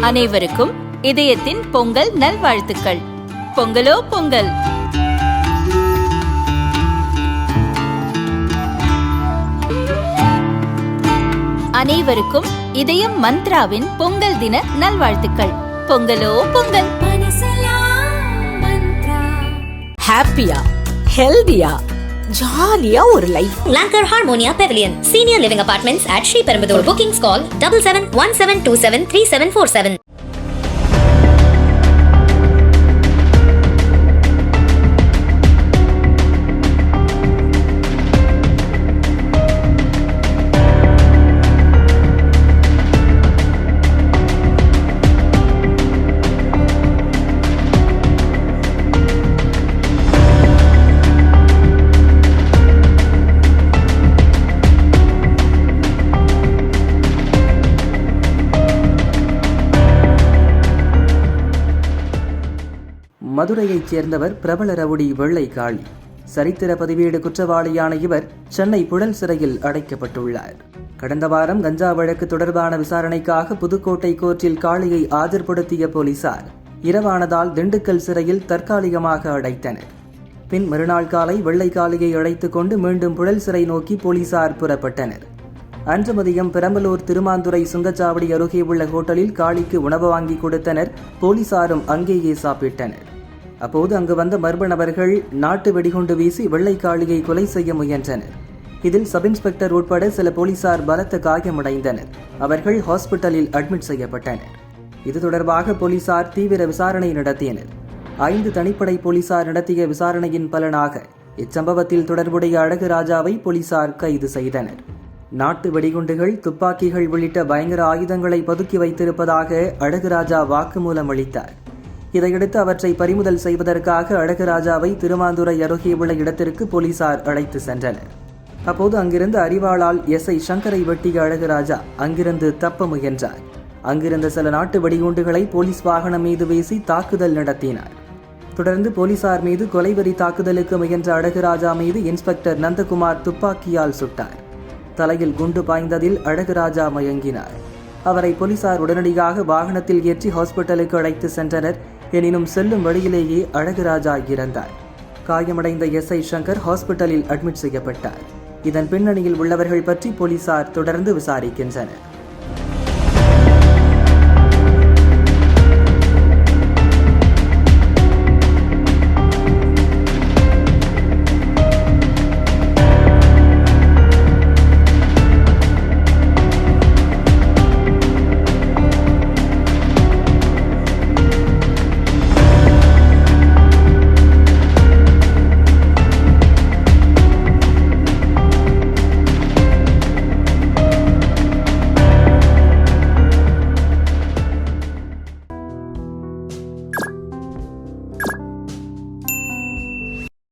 அனைவருக்கும் இதயத்தின் பொங்கல் நல்வாழ்த்துக்கள். பொங்கலோ பொங்கல். அனைவருக்கும் இதயம் மந்த்ராவின் பொங்கல் தின நல்வாழ்த்துக்கள். பொங்கலோ பொங்கல். ஹாப்பியா, ஹெல்தியா, ஜாலியா ஒரு life. Lanker Harmonia Pavilion, Senior Living Apartments at Sri Perumbudur. Bookings call 7717273747. மதுரையைச் சேர்ந்தவர் பிரபல ரவுடி வெள்ளை காளி. சரித்திர பதிவேடு குற்றவாளியான இவர் சென்னை புழல் சிறையில் அடைக்கப்பட்டுள்ளார். கடந்த வாரம் கஞ்சா வழக்கு தொடர்பான விசாரணைக்காக புதுக்கோட்டை கோர்ட்டில் காளியை ஆஜர்படுத்திய போலீசார் இரவானதால் திண்டுக்கல் சிறையில் தற்காலிகமாக அடைத்தனர். பின் மறுநாள் காலை வெள்ளை காளியை அழைத்துக் கொண்டு மீண்டும் புழல் சிறை நோக்கி போலீசார் புறப்பட்டனர். அன்று மதியம் பெரம்பலூர் திருமாந்துறை சுங்கச்சாவடி அருகே உள்ள ஹோட்டலில் காளிக்கு உணவு வாங்கி கொடுத்தனர். போலீசாரும் அங்கேயே சாப்பிட்டனர். அப்போது அங்கு வந்த மர்ம நபர்கள் நாட்டு வெடிகுண்டு வீசி வெள்ளை காளியை கொலை செய்ய முயன்றனர். இதில் சப் இன்ஸ்பெக்டர் உட்பட சில போலீசார் பலத்த காயமடைந்தனர். அவர்கள் ஹாஸ்பிட்டலில் அட்மிட் செய்யப்பட்டனர். இது தொடர்பாக போலீசார் தீவிர விசாரணை நடத்தினர். 5 தனிப்படை போலீசார் நடத்திய விசாரணையின் பலனாக இச்சம்பவத்தில் தொடர்புடைய அழகு ராஜாவை போலீசார் கைது செய்தனர். நாட்டு வெடிகுண்டுகள், துப்பாக்கிகள் உள்ளிட்ட பயங்கர ஆயுதங்களை பதுக்கி வைத்திருப்பதாக அழகு ராஜா வாக்குமூலம் அளித்தார். இதையடுத்து அவற்றை பறிமுதல் செய்வதற்காக அழகு ராஜாவை திருமாந்துறை அருகே உள்ள இடத்திற்கு போலீசார் அழைத்து சென்றனர். அப்போது அங்கிருந்து அரிவாளால் எஸ்ஐ சங்கரை வெட்டிய அழகு ராஜா அங்கிருந்து தப்ப முயன்றார். அங்கிருந்த சில நாட்டு வெடிகுண்டுகளை போலீஸ் வாகனம் மீது வீசி தாக்குதல் நடத்தினார். தொடர்ந்து போலீசார் மீது கொலைவெறி தாக்குதலுக்கு முயன்ற அழகு ராஜா மீது இன்ஸ்பெக்டர் நந்தகுமார் துப்பாக்கியால் சுட்டார். தலையில் குண்டு பாய்ந்ததில் அழகு ராஜா மயங்கினார். அவரை போலீசார் உடனடியாக வாகனத்தில் ஏற்றி ஹாஸ்பிட்டலுக்கு அழைத்து சென்றனர். எனினும் செல்லும் வழியிலேயே அழகு ராஜா இறந்தார். காயமடைந்த எஸ்ஐ சங்கர் ஹாஸ்பிட்டலில் அட்மிட் செய்யப்பட்டார். இதன் பின்னணியில் உள்ளவர்கள் பற்றி போலீசார் தொடர்ந்து விசாரிக்கின்றனர்.